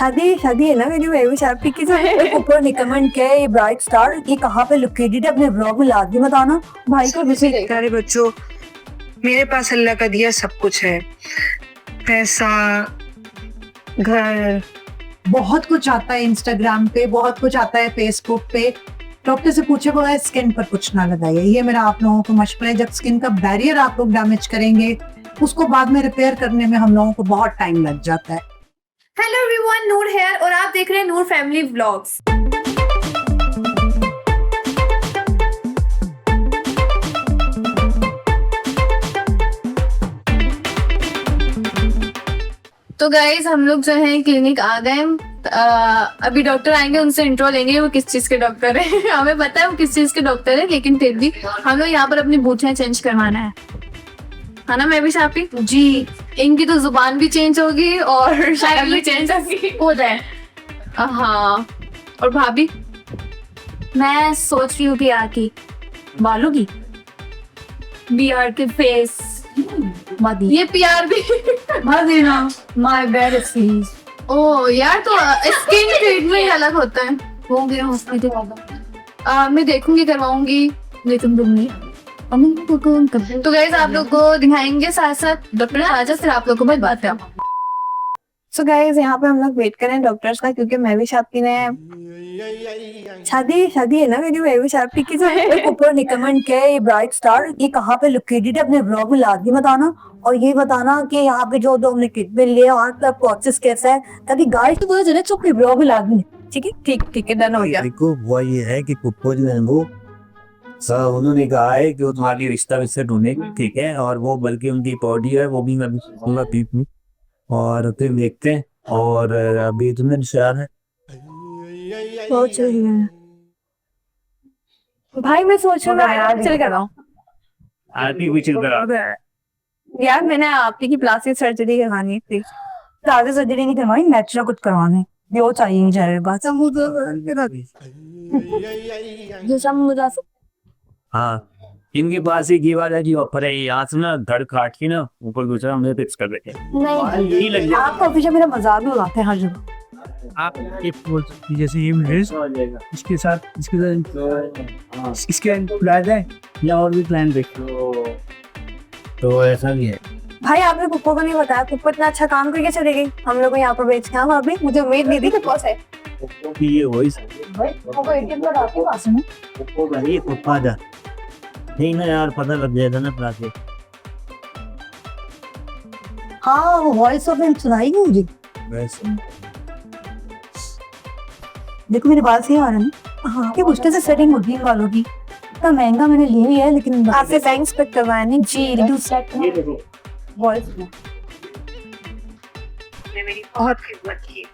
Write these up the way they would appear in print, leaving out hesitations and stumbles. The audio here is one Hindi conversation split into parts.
शादी शादी है ना मेरी बेबी शादी की जो ऊपर निकमेंट क्या है ये ब्राइट स्टार ये कहाँ पे लोकेटेड है अपने ब्लॉग में लाजमी बताना भाई को भी प्यारे बच्चों, मेरे पास अल्लाह का दिया सब कुछ है। पैसा, घर, बहुत कुछ आता है इंस्टाग्राम पे, बहुत कुछ आता है फेसबुक पे। डॉक्टर से पूछे बगैर स्किन पर कुछ ना लगाइए, ये मेरा आप लोगों को मशवरा है। जब स्किन का बैरियर आप लोग डैमेज करेंगे उसको बाद में रिपेयर करने में हम लोगों को बहुत टाइम लग जाता है। हेलो एवरीवन, नूर हेयर और आप देख रहे हैं नूर फैमिली व्लॉग्स। तो गाइज हम लोग जो है क्लिनिक आ गए। अभी डॉक्टर आएंगे, उनसे इंट्रो लेंगे वो किस चीज के डॉक्टर है। हमें पता है वो किस चीज के डॉक्टर है, लेकिन फिर भी हम लोग यहाँ पर अपनी बूटियां चेंज करवाना है ना। मैं भी शापी जी, इनकी तो जुबान भी चेंज होगी और शायद भी चेंज हो जाए। हाँ, और भाभी मैं सोच रही हूँ कि आके बालों की बीआर के फेस ये पीआर भी माय बैड प्लीज। ओ यार, तो स्किन ट्रीटमेंट अलग होता है। होंगे हॉस्पिटल मैं देखूंगी, करवाऊंगी, लेकिन तुम नहीं। तो गाइस आप लोग को दिखाएंगे साथ साथ डॉक्टर आजा, फिर आप लोग को बात है। सो गाइस यहाँ पे हम लोग वेट कर रहे हैं डॉक्टर्स का, क्योंकि मैं भी शादी ने शादी है ना मेरी बेबी शादी की जो ऊपर निकमेंट क्या है ये ब्राइट स्टार ये कहाँ पे लोकेटेड है अपने ब्लॉग में लाजमी बताना। और ये बताना कि यहाँ पे जो हमने ट्रीटमेंट लिया और प्रोसेस कैसा है, ताकि गाइस तो पता चले अपने ब्लॉग में लाजमी। ठीक है, ठीक है, डन हो गया। देखो वो ये है कि पुप्पो जो है वो सर उन्होंने कहा है कि वो तुम्हारी रिश्ता विश्ता ढूंढेगी, ठीक है। और वो बल्कि उनकी बॉडी है वो भी मैं पूरा पीप हूँ और फिर देखते हैं। और अभी तुम्हें निशान है सोच रही है भाई, मैं सोच रहा हूँ चल कर आदमी भी चल करा यार। मैंने आपकी की प्लास्टिक सर्जरी करवानी थी, प्लास्टिक सर्जरी नहीं करवानी, नेचुरल कुछ करवाने वो चाहिए मुझे बात जो हाँ। इनके पास एक ये वाला जी ऑफर है, यहाँ से ना धड़ काट के ना ऊपर दूसरा हमने फिक्स कर देते हैं। नहीं लग जाए आप हमेशा मेरा मजाक भी उड़ाते हैं हर जगह। आप ये जैसे ये मिर्च इसके साथ इसके प्लान है या और भी प्लान देखो, तो ऐसा भी है। भाई आपने पुप्पो को नहीं बताया, पुप्पो इतना अच्छा काम करके चले गई, हम लोग यहाँ पर बेच के हम अभी मुझे उम्मीद नहीं थी पुप्पो से। ये वही पुप्पा जा नहीं ना यार, पता लग जाएगा ना प्लास्टिक। हाँ वो वॉइस ऑफ हिम सुनाई नहीं मुझे। वैसे देखो मेरे बाल सही आ रहे हैं ना। हाँ, ये मुश्किल से सेटिंग होती है बालों की। इतना महंगा मैंने लिया है, लेकिन आपसे बैंक्स पे करवाया नहीं जी। ये देखो वॉइस ने मेरी बहुत खिदमत की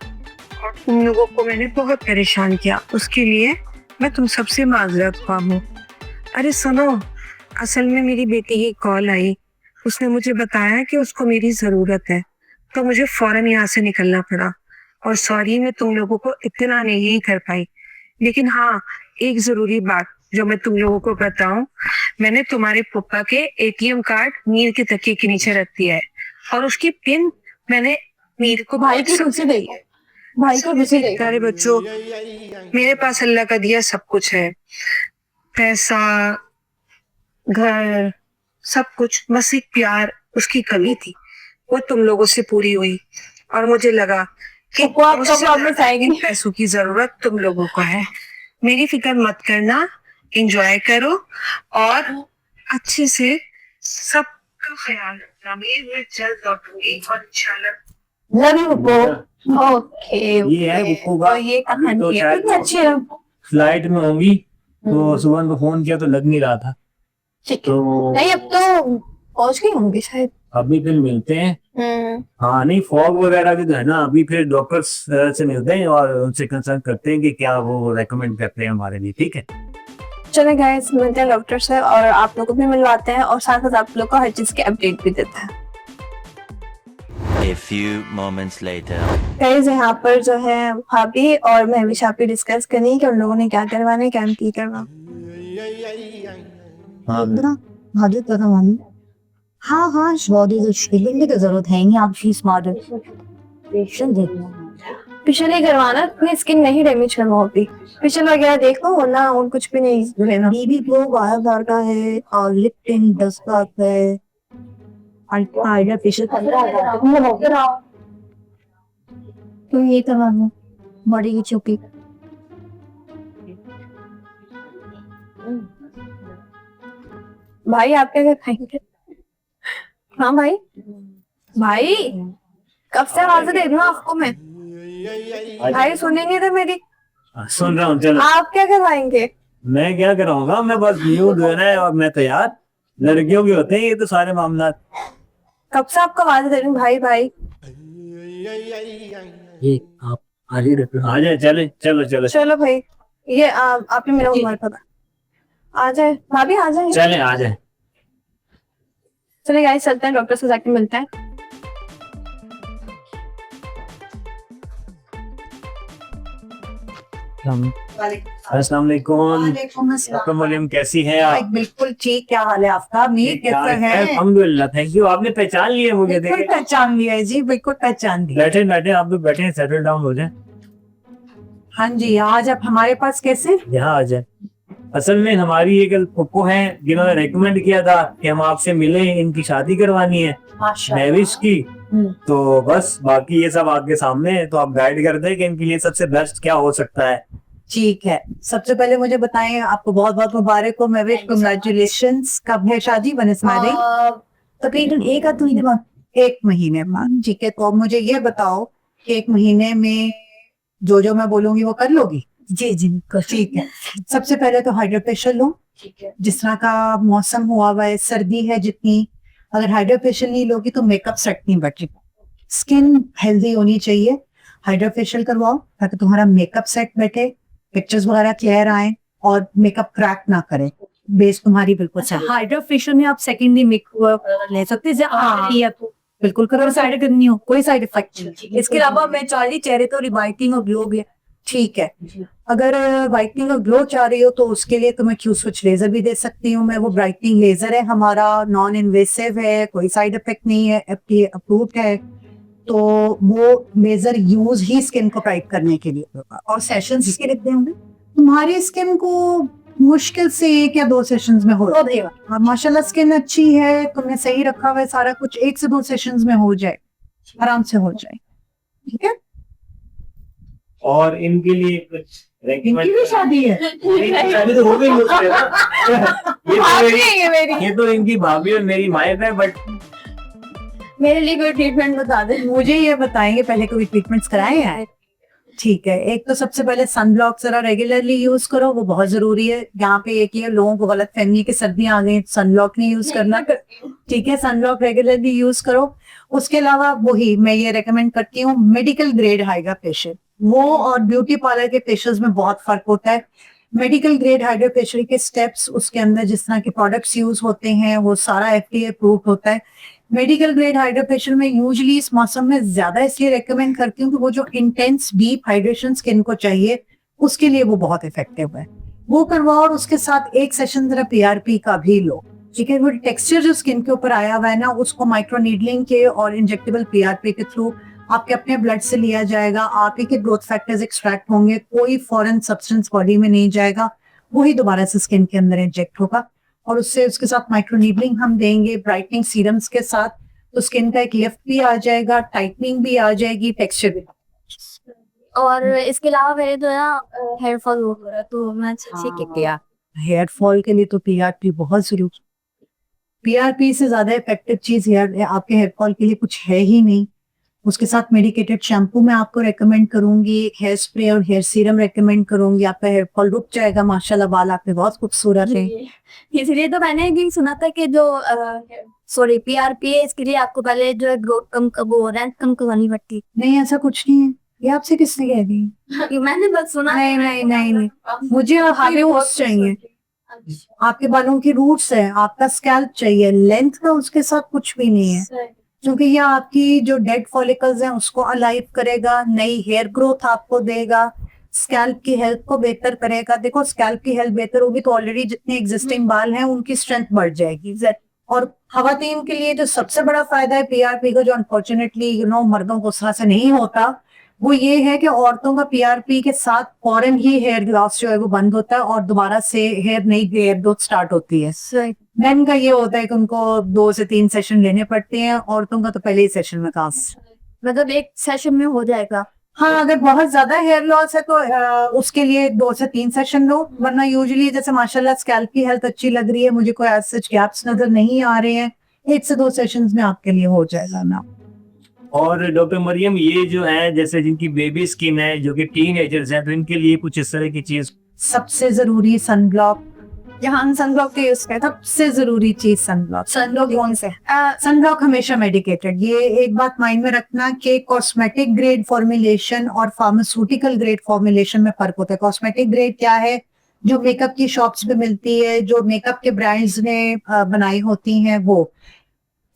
और तुम लोगों को मैंने बहुत परेशान किया, उसके लिए मैं तुम सबसे माजरत ख्वाह हूँ। अरे सुनो, असल में मेरी बेटी की कॉल आई, उसने मुझे बताया कि उसको मेरी जरूरत है, तो मुझे फौरन यहाँ से निकलना पड़ा। और सॉरी मैं तुम लोगों को इतना नहीं कर पाई, लेकिन हाँ एक जरूरी बात जो मैं तुम लोगों को बताऊं, मैंने तुम्हारे पप्पा के एटीएम कार्ड मीर के तकिए के नीचे रख दिया है और उसकी पिन मैंने मीर को भाई की खुशी दे भाई को खुशी दे। प्यारे बच्चों, मेरे पास अल्लाह का दिया सब कुछ है। पैसा, घर, सब कुछ, बस एक प्यार उसकी कमी थी, वो तुम लोगों से पूरी हुई। और मुझे लगा कि पैसों की जरूरत तुम लोगों को है। मेरी फिक्र मत करना, एंजॉय करो और अच्छे से सबका ख्याल रखना। मैं जल्द लौटूंगी और इंशाल्लाह। Love you पुप्पो। ओके ये है पुप्पो का। ये कहानी है कितनी अच्छी है। फ्लाइट में होंगी तो सुबह को फोन किया तो लग नहीं रहा था, तो नहीं अब तो पहुंच गई होंगी शायद। अभी फिर मिलते हैं। हाँ नहीं, फॉग वगैरह भी तो है ना, अभी फिर डॉक्टर्स से मिलते हैं और उनसे कंसल्ट करते हैं कि क्या वो रेकमेंड करते हैं हमारे लिए, ठीक है। चले गाइस, मिलते हैं डॉक्टर से और आप लोगों को भी मिलवाते हैं और साथ साथ आप लोग को हर चीज की अपडेट भी देते हैं। A few moments later. Guys यहाँ पर जो है भाभी और मैं भी शापी डिस्कस करें कि उन लोगों ने क्या करवाना है, क्या नहीं करवाना। भाभी करवानी। हाँ बॉडी की जरूरत है नहीं, आप फीस मार पेशेंट देखना। फेशियल ही करवाना, अपनी स्किन नहीं डैमेज करवाओ अभी। फेशियल वगैरह देख लो, वरना और कुछ भी नहीं लेना। बीबी ग्लो 12,000 का है और लिप टिंट 10 का है। हाइड्रा फेशियल 15,000 का। तो ये करवा लो बॉडी की चुपी। भाई आप क्या खाएंगे? हाँ भाई, भाई कब से आवाज दे रही हूँ आपको मैं, भाई सुनेंगे तो मेरी। सुन रहा हूँ, चलो। आप क्या करवाएंगे? मैं क्या कराऊंगा, मैं बस न्यू जो है और मैं तैयार। लड़कियों के होते हैं ये तो सारे मामला। कब से आपको आवाज दे रही हूँ भाई भाई। ये आप आ जाए, चले चलो चलो चलो भाई, ये आपने मेरा उम्र पता। आ जाए भाभी, आ जाए। चले, आ जाए। चले गाइस, चलते हैं, डॉक्टर से जाके मिलते हैं। अस्सलाम वालेकुम। डॉक्टर मरियम, कैसी हैं आप? बिल्कुल ठीक। क्या हाल है आपका? मीर कैसा है? अल्हम्दुलिल्लाह, थैंक यू। आपने पहचान लिया मुझे? बिल्कुल देखे पहचान लिया है जी, बिल्कुल पहचान लिया। बैठे बैठे, आप लोग बैठे, सेटल डाउन हो जाए। हाँ जी, आज आप हमारे पास कैसे? यहाँ आ जाए। असल में हमारी एक फुप्पो हैं जिन्होंने रेकमेंड किया था कि हम आपसे मिले, इनकी शादी करवानी है महविश की। तो बस बाकी ये सब आपके सामने है, तो आप गाइड कर दें कि इनके लिए सबसे बेस्ट क्या हो सकता है। ठीक है, सबसे पहले मुझे बताएं, आपको बहुत बहुत मुबारक हो। महविश, कंग्रेचुलेशंस। कब है शादी? One is married? तकरीबन एक आध महीने बाद। 1 महीने बाद। ठीक है, तो अब मुझे ये बताओ कि 1 महीने में जो मैं बोलूंगी वो कर लोगी? जी जी ठीक है, सबसे पहले तो हाइड्रा फेशियल लो। जिस तरह का मौसम हुआ हुआ है, सर्दी है जितनी, अगर हाइड्रा फेशियल नहीं लोगी तो मेकअप सेट नहीं बैठेगा। स्किन हेल्दी होनी चाहिए, हाइड्रा फेशियल करवाओ ताकि तुम्हारा मेकअप सेट बैठे, पिक्चर्स वगैरह क्लियर आए और मेकअप क्रैक ना करे। बेस तुम्हारी बिल्कुल सही। हाइड्रा फेशियल में आप सेकेंडरी मेकअप ले सकते हैं। हाँ। आपको बिल्कुल करो, साइड करनी हो कोई साइड इफेक्ट नहीं। इसके अलावा मैं चाह रही चेहरे तो रिवाइटिंग और ग्लो भी है। ठीक है, अगर वाइटनिंग और ग्लो चाह रही हो तो उसके लिए तुम्हें क्यू स्विच लेजर भी दे सकती हूँ मैं। वो ब्राइटनिंग लेजर है हमारा, नॉन इन्वेसिव है, कोई साइड इफेक्ट नहीं है, FDA अप्रूव्ड है। तो वो लेजर यूज ही स्किन को ब्राइट करने के लिए होगा। और सेशंस इसके कितने होंगे? तुम्हारी स्किन को मुश्किल से 1 या 2 सेशंस में हो जाएगा। माशाल्लाह स्किन अच्छी है, तुमने सही रखा हुआ है सारा कुछ, 1 से 2 सेशंस में हो जाए, आराम से हो जाए। ठीक है, और इनके लिए कुछ इनकी भी शादी है? शादी तो हो गई मुझसे ना। ये तो इनकी भाभी और मेरी वाइफ है, बट मेरे लिए कोई ट्रीटमेंट बता दे। मुझे ये बताएंगे पहले कभी ट्रीटमेंट्स कराए हैं? ठीक है, एक तो सबसे पहले सनब्लॉक जरा रेगुलरली यूज करो, वो बहुत जरूरी है। यहाँ पे एक ही लोगों को गलत फहमी कि सर्दियां आ गई सनब्लॉक नहीं यूज करना। ठीक है, सनब्लॉक रेगुलरली यूज करो। उसके अलावा वही मैं ये रेकमेंड करती हूँ, मेडिकल ग्रेड हाइड्रा फेशियल। वो और ब्यूटी पार्लर के फेशियल्स में बहुत फर्क होता है। मेडिकल ग्रेड हाइड्रा फेशियल के स्टेप्स, उसके अंदर जिस तरह के प्रोडक्ट्स यूज होते हैं वो सारा FDA अप्रूव होता है। मेडिकल ग्रेड हाइड्रा फेशियल में यूजुअली इस मौसम में ज्यादा इसलिए रेकमेंड करती हूँ कि वो जो इंटेंस डीप हाइड्रेशन स्किन को चाहिए उसके लिए वो बहुत इफेक्टिव है। वो करवाओ और उसके साथ एक सेशन जरा PRP का भी लो। ठीक है, वो टेक्सचर जो स्किन के ऊपर आया हुआ है ना, उसको माइक्रो नीडलिंग के और इंजेक्टेबल PRP के थ्रू आपके अपने ब्लड से लिया जाएगा। आप ही के ग्रोथ फैक्टर्स एक्सट्रैक्ट होंगे, कोई फॉरेन सब्सटेंस बॉडी में नहीं जाएगा, वही दोबारा से स्किन के अंदर इंजेक्ट होगा। और उससे उसके साथ माइक्रो नीडलिंग हम देंगे ब्राइटनिंग सीरम्स के साथ, तो स्किन का एक लिफ्ट भी आ जाएगा, टाइटनिंग भी आ जाएगी, टेक्सचर भी। और इसके अलावा मेरे जो है ना हेयर फॉल हो रहा है, तो मैं किया हेयर फॉल के लिए तो PRP बहुत जरूरी। PRP से ज्यादा इफेक्टिव चीज हेयर आपके हेयर फॉल के लिए कुछ है ही नहीं। उसके साथ मेडिकेटेड शैम्पू मैं आपको रेकमेंड करूंगी, एक हेयर स्प्रे और हेयर सीरम रेकमेंड करूंगी। आपका हेयर फॉल रुक जाएगा, माशाल्लाह बाल आपके बहुत खूबसूरत है। इसलिए तो मैंने ये सुना था कि जो सॉरी PRP है, इसके लिए आपको पहले जो है ग्रोथ कम वो रेंट कम करवानी पड़ती नहीं, ऐसा कुछ नहीं है। ये आपसे किसने कह दी? है। मैंने बस सुना। नहीं नहीं नहीं नहीं, मुझे आपके रूट्स चाहिए, आपके बालों की रूट्स है, आपका स्कैल्प चाहिए। लेंथ का उसके साथ कुछ भी नहीं है, क्योंकि ये आपकी जो डेड फॉलिकल्स हैं उसको अलाइव करेगा, नई हेयर ग्रोथ आपको देगा, स्कैल्प की हेल्थ को बेहतर करेगा। देखो, स्कैल्प की हेल्थ बेहतर होगी तो ऑलरेडी जितने एग्जिस्टिंग बाल हैं उनकी स्ट्रेंथ बढ़ जाएगी। और खवातीन के लिए जो सबसे बड़ा फायदा है PRP का, जो अनफॉर्चुनेटली मर्दों को उस तरह से नहीं होता, वो ये है कि औरतों का पीआरपी के साथ फौरन ही हेयर लॉस जो है वो बंद होता है और दोबारा से नई हेयर ग्रोथ स्टार्ट होती है। मेन का ये होता है कि उनको 2 से 3 सेशन लेने पड़ते हैं, औरतों का तो पहले ही सेशन में काम। मतलब एक सेशन में हो जाएगा। हाँ, अगर बहुत ज्यादा हेयर लॉस है तो उसके लिए 2 से 3 सेशन लो, वरना यूजुअली जैसे माशाल्लाह स्कैल्प की हेल्थ अच्छी लग रही है, मुझे कोई ऐसे गैप्स नजर नहीं आ रहे हैं, 1 से 2 सेशंस में आपके लिए हो जाएगा ना। और डॉक्टर मरियम, ये जो है जैसे जिनकी बेबी स्किन है, जो कि टीनेजर्स हैं, तो इनके लिए कुछ इस तरह की चीज? सबसे जरूरी सनब्लॉक। यहाँ सनब्लॉक के यूज करते हैं, सबसे जरूरी चीज सनब्लॉक। सनब्लॉक कौन से? सनब्लॉक हमेशा मेडिकेटेड। ये एक बात माइंड में रखना कि कॉस्मेटिक ग्रेड फॉर्मुलेशन और फार्मास्यूटिकल ग्रेड फॉर्मुलेशन में फर्क होता है। कॉस्मेटिक ग्रेड क्या है? जो मेकअप की शॉप्स पे मिलती है, जो मेकअप के ब्रांड्स ने बनाई होती हैं वो।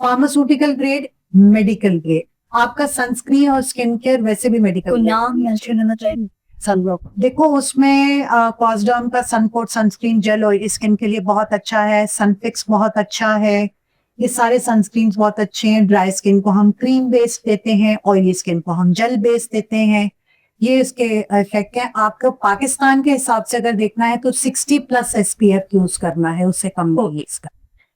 Pharmaceutical grade medical grade. आपका सनस्क्रीन और स्किन केयर वैसे भी मेडिकल नाम मेंशन होना चाहिए। सनब्लॉक देखो, उसमें पॉसडर्म का suncoat sunscreen gel oily skin के लिए बहुत अच्छा है, सनफिक्स बहुत अच्छा है, ये सारे सनस्क्रीन बहुत अच्छे हैं। ड्राई स्किन को हम क्रीम बेस्ड देते हैं, ऑयली स्किन को हम जेल बेस्ड देते हैं। ये इसके इफेक्ट है। आपको पाकिस्तान के हिसाब से अगर देखना है तो 60+ SPF यूज करना है, उससे कम नहीं इसका।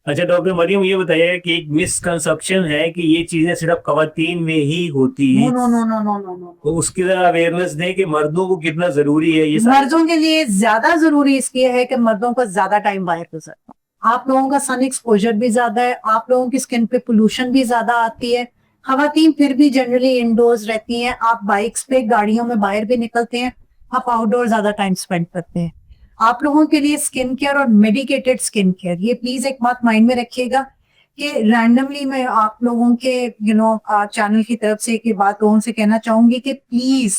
अच्छा डॉक्टर मरियम, ये बताइए कि एक मिसकंसेप्शन है कि ये चीजें सिर्फ खवातीन में ही होती हैं। No no no no no no. तो उसकी जरा अवेयरनेस दें कि मर्दों को कितना जरूरी है ये मर्दों के लिए ज्यादा जरूरी इसलिए है कि मर्दों को ज्यादा टाइम बाहर गुजरना। आप लोगों का सन एक्सपोजर भी ज्यादा है, आप लोगों की स्किन पे पोल्यूशन भी ज्यादा आती है। खवातीन फिर भी जनरली इंडोर्स रहती हैं, आप बाइक्स पे गाड़ियों में बाहर भी निकलते हैं, आप आउटडोर ज्यादा टाइम स्पेंड करते हैं। आप लोगों के लिए स्किन केयर और मेडिकेटेड स्किन केयर, ये प्लीज एक बात माइंड में रखिएगा कि रैंडमली मैं आप लोगों के चैनल की तरफ से एक बात लोगों से कहना चाहूंगी कि प्लीज,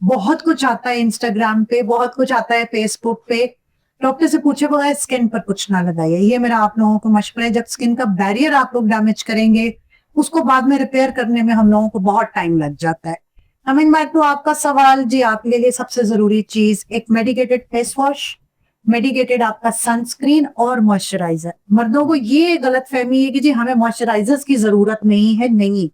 बहुत कुछ आता है इंस्टाग्राम पे, बहुत कुछ आता है फेसबुक पे, डॉक्टर से पूछे बगैर स्किन पर कुछ ना लगाइए। ये मेरा आप लोगों को मशवरा है। जब स्किन का बैरियर आप लोग डैमेज करेंगे, उसको बाद में रिपेयर करने में हम लोगों को बहुत टाइम लग जाता है। कमिंग बैक टू आपका सवाल, जी आपके लिए सबसे जरूरी चीज एक मेडिकेटेड फेस वॉश, मेडिकेटेड आपका सनस्क्रीन और मॉइस्चराइजर। मर्दों को ये गलत फहमी है कि जी हमें मॉइस्चराइजर्स की जरूरत नहीं है। नहीं,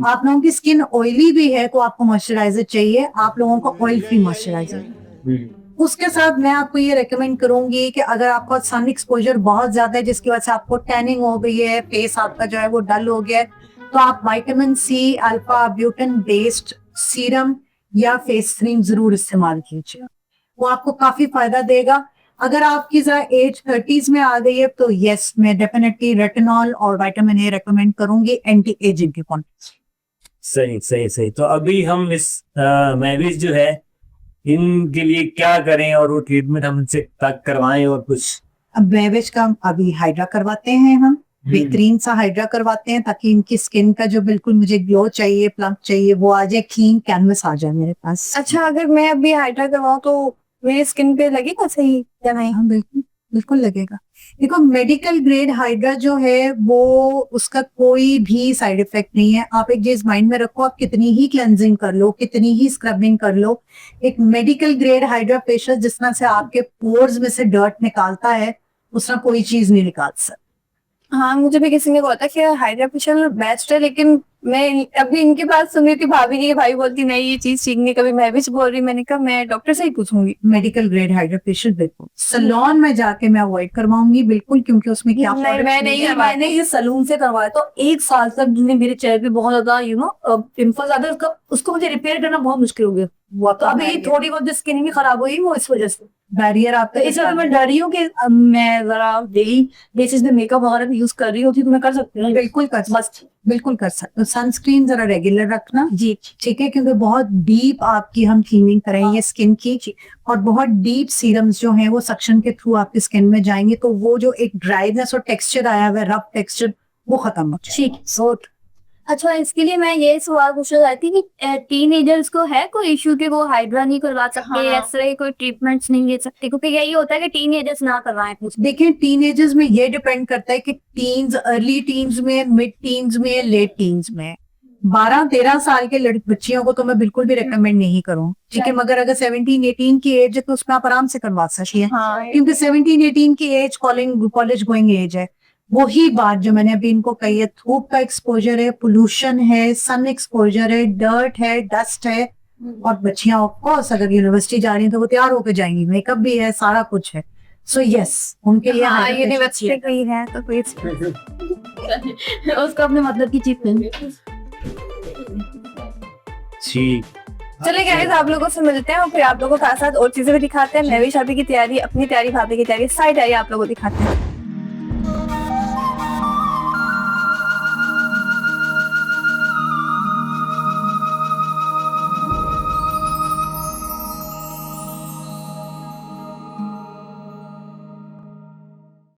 आप लोगों की स्किन ऑयली भी है तो आपको मॉइस्चराइजर चाहिए, आप लोगों को ऑयल फ्री मॉइस्चराइजर। उसके साथ मैं आपको ये रेकमेंड करूंगी कि अगर आपका सन एक्सपोजर बहुत ज्यादा है जिसकी वजह से आपको टैनिंग हो गई है, फेस आपका जो है वो डल हो गया है, तो आप vitamin C alpha arbutin based serum या फेस क्रीम जरूर इस्तेमाल कीजिए, वो आपको काफी फायदा देगा। अगर आपकी जरा एज 30s में आ गई है तो यस, मैं डेफिनेटली रेटिनॉल और विटामिन ए रेकमेंड करूंगी एंटी एजिंग के पॉइंट। सही सही सही। तो अभी हम इस महविश जो है इनके लिए क्या करें और वो ट्रीटमेंट हम इनसे तक करवाएं और कुछ? अब बेवेज का अभी हाइड्रा करवाते हैं, हम बेहतरीन सा हाइड्रा करवाते हैं ताकि इनकी स्किन का जो बिल्कुल मुझे ग्लो चाहिए, प्लम्प चाहिए, वो आ जाए, क्लीन कैनवस आ जाए मेरे पास। अच्छा, अगर मैं अभी हाइड्रा करवाऊँ तो मेरी स्किन पे लगेगा सही या नहीं? हाँ बिल्कुल बिल्कुल लगेगा। देखो, मेडिकल ग्रेड हाइड्रा जो है वो उसका कोई भी साइड इफेक्ट नहीं है। आप एक चीज माइंड में रखो, आप कितनी ही क्लेंजिंग कर लो, कितनी ही स्क्रबिंग कर लो, एक मेडिकल ग्रेड हाइड्रा फेशियल जिस तरह से आपके पोर्स में से डर्ट निकालता है उस तरह कोई चीज नहीं निकाल सकता। हाँ, मुझे भी किसी ने बोला था कि हाइड्रा फेशियल बेस्ट है, लेकिन मैं अभी इनकी बात सुन रही थी भाभी की, भाई बोलती नहीं ये चीज ठीक नहीं, कभी मैं भी बोल रही, मैंने कहा मैं डॉक्टर से ही पूछूंगी। मेडिकल ग्रेड हाइड्रा फेशियल बिल्कुल सैलून में जाके मैं अवॉइड करवाऊंगी बिल्कुल, क्योंकि उसमें क्या नहीं, मैं नहीं करवाती। मैंने ये सैलून से करवाया तो 1 साल तक जिन्हें मेरे चेहरे पे बहुत ज्यादा पिंपल्स आ गए, उसको मुझे रिपेयर करना बहुत मुश्किल हो गया। वो तो अभी थोड़ी बहुत स्किन भी खराब हुई वो इस वजह से बैरियर आपका। इस वजह मैं डर रही हूँ कि मैं जरा डेली बेसिस पे मेकअप वगैरह यूज कर रही होती तो मैं कर सकती हूँ। बिल्कुल कर सकते हो। सनस्क्रीन जरा रेगुलर रखना जी, ठीक है, क्योंकि बहुत डीप आपकी हम क्लीनिंग करेंगे स्किन की, और बहुत डीप सीरम्स जो हैं वो सक्शन के थ्रू आपकी स्किन में जाएंगे, तो वो जो एक ड्राइनेस और टेक्सचर आया हुआ है, रफ टेक्सचर, वो खत्म हो जाएगा। ठीक। अच्छा, इसके लिए मैं ये सवाल पूछना चाहती कि टीनेजर्स को है कोई इश्यू कि वो हाइड्रा नहीं करवा सकते, हाँ। इस तरह की कोई ट्रीटमेंट्स नहीं ले सकते? क्योंकि यही होता है कि टीनेजर्स ना करवाएं कुछ। देखिए, टीनेजर्स में ये डिपेंड करता है कि टीन्स, अर्ली टीन्स में, मिड टीन्स में, लेट टीन्स में। 12-13 साल के बच्चियों को तो मैं बिल्कुल भी रेकमेंड नहीं करूँ, ठीक है, मगर अगर 17-18 की एज है तो उसमें आप आराम से करवा सकती है, हाँ, क्योंकि 17-18 की एज कॉलेज गोइंग एज है। वही बात जो मैंने अभी इनको कही है, धूप का एक्सपोजर है, पोल्यूशन है, सन एक्सपोजर है, डर्ट है, डस्ट है। और बच्चियां ऑफ कोर्स अगर यूनिवर्सिटी जा रही हैं तो वो तैयार होकर जाएंगी, मेकअप भी है, सारा कुछ है। सो यस, उनके लिए हाँ hydration यूनिवर्सिटी गई है तो कोई उसको अपने मतलब की चीज पहन ठीक। चले गाइस, आप लोगों से मिलते हैं और फिर आप लोगों के साथ और चीजें भी दिखाते हैं। मैं भी शादी की तैयारी, अपनी तैयारी, भाभी की तैयारी, सारी तैयारी आप लोगों को दिखाते हैं।